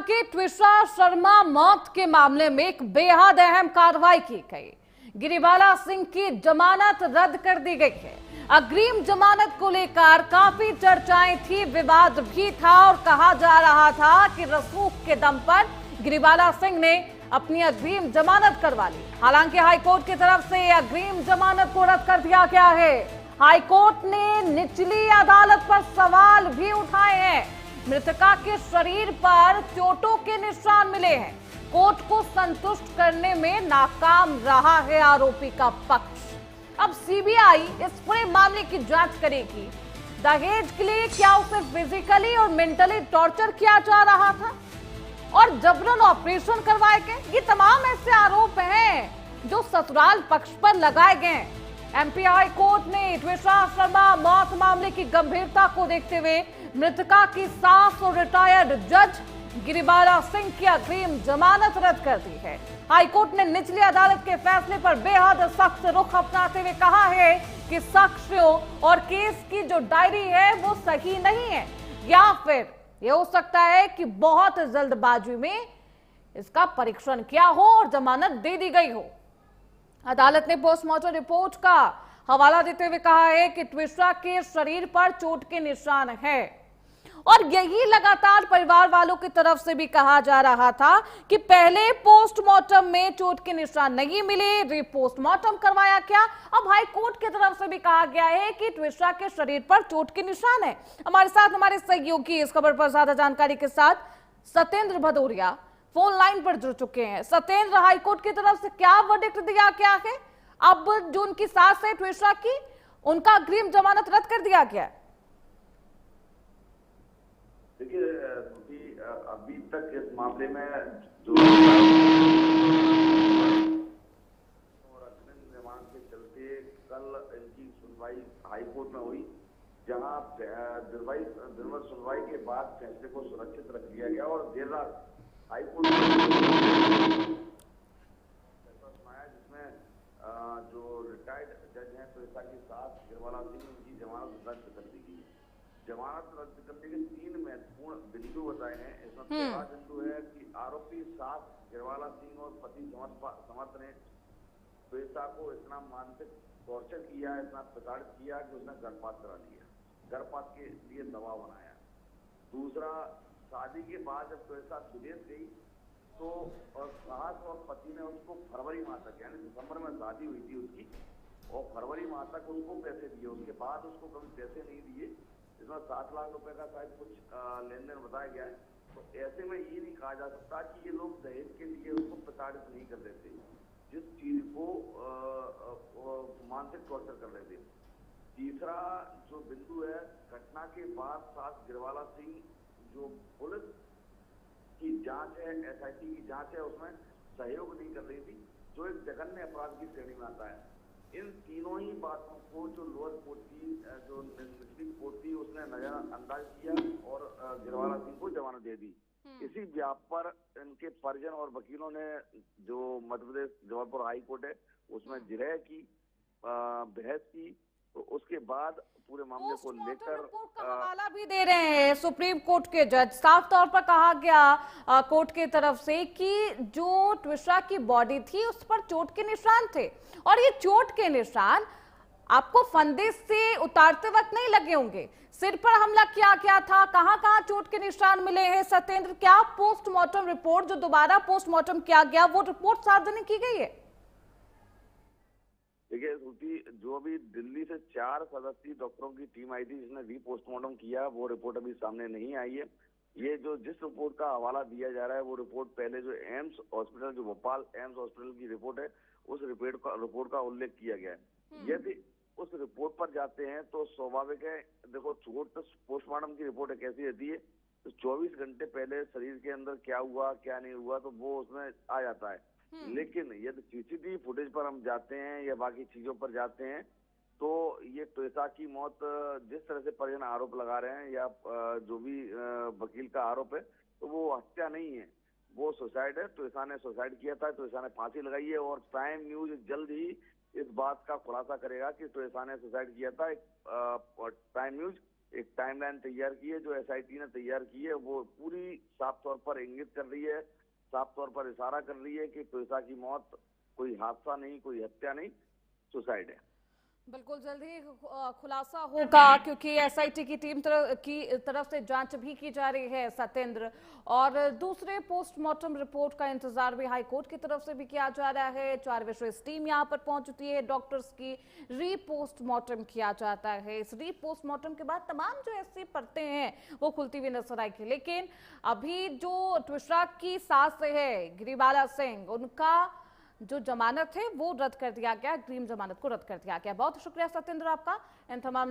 की ट्विशा शर्मा मौत के मामले में एक बेहद अहम कार्रवाई की गई। गिरिबाला सिंह की जमानत रद्द कर दी गई है। अग्रिम जमानत को लेकर काफी चर्चाएं थी, विवाद भी था और कहा जा रहा था कि रसूख के दम पर गिरिबाला सिंह ने अपनी अग्रिम जमानत करवा ली। हालांकि हाईकोर्ट की तरफ से अग्रिम जमानत को रद्द कर दिया गया है। हाईकोर्ट ने निचली अदालत पर सवाल भी उठाए हैं। मृतका के शरीर पर चोटों के निशान मिले हैं। कोर्ट को संतुष्ट करने में नाकाम रहा है आरोपी का पक्ष। अब सीबीआई इस पूरे मामले की जांच करेगी। दहेज के लिए क्या उसे फिजिकली और मेंटली टॉर्चर किया जा रहा था और जबरन ऑपरेशन करवाए गए, ये तमाम ऐसे आरोप हैं जो ससुराल पक्ष पर लगाए गए। एमपी हाई कोर्ट ने ट्विशा शर्मा मौत मामले की गंभीरता को देखते हुए मृतका की सास और रिटायर्ड जज गिरिबाला सिंह की अग्रिम जमानत रद्द कर दी है। हाईकोर्ट ने निचली अदालत के फैसले पर बेहद सख्त रुख अपनाते हुए कहा है कि साक्ष्यों और केस की जो डायरी है वो सही नहीं है, या फिर ये हो सकता है कि बहुत जल्दबाजी में इसका परीक्षण किया हो और जमानत दे दी गई हो। अदालत ने पोस्टमार्टम रिपोर्ट का हवाला देते हुए कहा है कि ट्विशा के शरीर पर चोट के निशान है और यही लगातार परिवार वालों की तरफ से भी कहा जा रहा था कि पहले पोस्टमार्टम में चोट के निशान नहीं मिले, रीपोस्टमार्टम करवाया क्या। अब हाई कोर्ट की तरफ से भी कहा गया है कि ट्विशा के शरीर पर चोट के निशान है। हमारे साथ हमारे सहयोगी इस खबर पर ज्यादा जानकारी के साथ सत्येंद्र भदौरिया फोन लाइन पर जुड़ चुके हैं। सत्येंद्र, हाईकोर्ट की तरफ से क्या वर्डिक्ट दिया गया है? अब जो उनकी सास है ट्विशा की, उनका अग्रिम जमानत रद्द कर दिया गया है। देखिए, अभी तक इस मामले में जो और अग्रिम जमानत के चलते कल इनकी सुनवाई हाईकोर्ट में हुई, जहां दिनभर सुनवाई के बाद फैसले को सुरक्षित रख दिया गया और देर रात हाईकोर्ट ने फैसला सुनाया, जिसमें जो रिटायर्ड जज हैं ट्विशा की सास गिरिबाला सिंह, उनकी जमानत रद्द कर दी गई। जमानत रद्द करने के 3 महत्वपूर्ण बिंदु बताए हैं। इसमें पहला बिंदु है कि आरोपी सास गिरिबाला सिंह और पति समर्थ ने ट्विशा को इतना मानसिक टॉर्चर किया, इतना प्रताड़ित किया कि उसने गर्भपात करा लिया, गर्भपात के लिए दबाव बनाया। दूसरा, शादी के बाद जब ट्विशा विदेश गई तो सास और पति ने उसको फरवरी माह तक, यानी दिसंबर में शादी हुई थी उसकी, और फरवरी माह तक उसको पैसे दिए, उसके बाद उसको कभी पैसे नहीं दिए। इसमें 7 लाख रुपए का शायद कुछ लेन देन बताया गया है। तो ऐसे में ये नहीं कहा जा सकता कि ये लोग दहेज के लिए उसको प्रताड़ित नहीं कर रहे थे, जिस चीज को मानसिक टॉर्चर कर रहे थे। तीसरा जो बिंदु है, घटना के बाद सास गिरिबाला सिंह जो पुलिस की जांच है, SIT की जांच है, उसमें सहयोग नहीं कर रही थी, जो एक जघन्य अपराध की श्रेणी में आता है। इन तीनों ही बातों को जो लोअर कोर्ट की, जो निचली कोर्ट थी, उसने नजरअंदाज किया और गिरिबाला सिंह को जमानत दे दी। इसी व्याप पर इनके परिजन और वकीलों ने, जो मध्य प्रदेश जबलपुर हाई कोर्ट है, उसमें जिरह की, बहस की। तो उसके बाद पूरे मामले को लेकर हवाला भी दे रहे हैं सुप्रीम कोर्ट के जज। साफ तौर पर कहा गया कोर्ट की तरफ से कि जो ट्विशा की बॉडी थी उस पर चोट के निशान थे और ये चोट के निशान आपको फंदे से उतारते वक्त नहीं लगे होंगे। सिर पर हमला किया गया था, कहां कहां चोट के निशान मिले हैं? सत्येंद्र, क्या पोस्टमार्टम रिपोर्ट, जो दोबारा पोस्टमार्टम किया गया, वो रिपोर्ट सार्वजनिक की गई है? देखिए श्रुति, जो अभी दिल्ली से 4 सदस्यीय डॉक्टरों की टीम आई थी जिसने रीपोस्टमार्टम किया, वो रिपोर्ट अभी सामने नहीं आई है। ये जिस रिपोर्ट का हवाला दिया जा रहा है, वो रिपोर्ट पहले जो एम्स हॉस्पिटल, जो भोपाल एम्स हॉस्पिटल की रिपोर्ट है, उस रिपोर्ट का उल्लेख किया गया है। यदि उस रिपोर्ट पर जाते हैं तो स्वाभाविक है, देखो पोस्टमार्टम की रिपोर्ट कैसी रहती है, तो 24 घंटे पहले शरीर के अंदर क्या हुआ क्या नहीं हुआ तो वो उसमें आ जाता है। लेकिन यदि CCTV फुटेज पर हम जाते हैं या बाकी चीजों पर जाते हैं, तो ये ट्विशा की मौत, जिस तरह से परिजन आरोप लगा रहे हैं या जो भी वकील का आरोप है, तो वो हत्या नहीं है, वो सुसाइड है। ट्विशा ने सुसाइड किया था, ट्विशा ने फांसी लगाई है और प्राइम न्यूज जल्द ही इस बात का खुलासा करेगा कि ट्विशा ने सुसाइड किया था। प्राइम न्यूज एक टाइमलाइन तैयार की है, जो एसआईटी ने तैयार की है, वो पूरी साफ तौर पर इंगित कर रही है, साफ तौर पर इशारा कर रही है कि त्वचा की मौत कोई हादसा नहीं, कोई हत्या नहीं, सुसाइड है। बिल्कुल जल्दी ही खुलासा होगा, क्योंकि एसआईटी की टीम की तरफ से जांच भी की जा रही है सत्येंद्र। और दूसरे पोस्टमार्टम रिपोर्ट का इंतजार भी हाईकोर्ट की तरफ से भी किया जा रहा है। 4 विशेष टीम यहां पर पहुंच चुकी है, डॉक्टर्स की रीपोस्टमार्टम किया जाता है। इस रीपोस्टमार्टम के बाद तमाम जो ऐसी परतें हैं वो खुलती हुई नजर आएगी। लेकिन अभी जो त्विषा की सास है गिरिबाला सिंह, उनका जो जमानत है वो रद्द कर दिया गया, अग्रिम जमानत को रद्द कर दिया गया। बहुत शुक्रिया सत्येंद्र आपका इन तमाम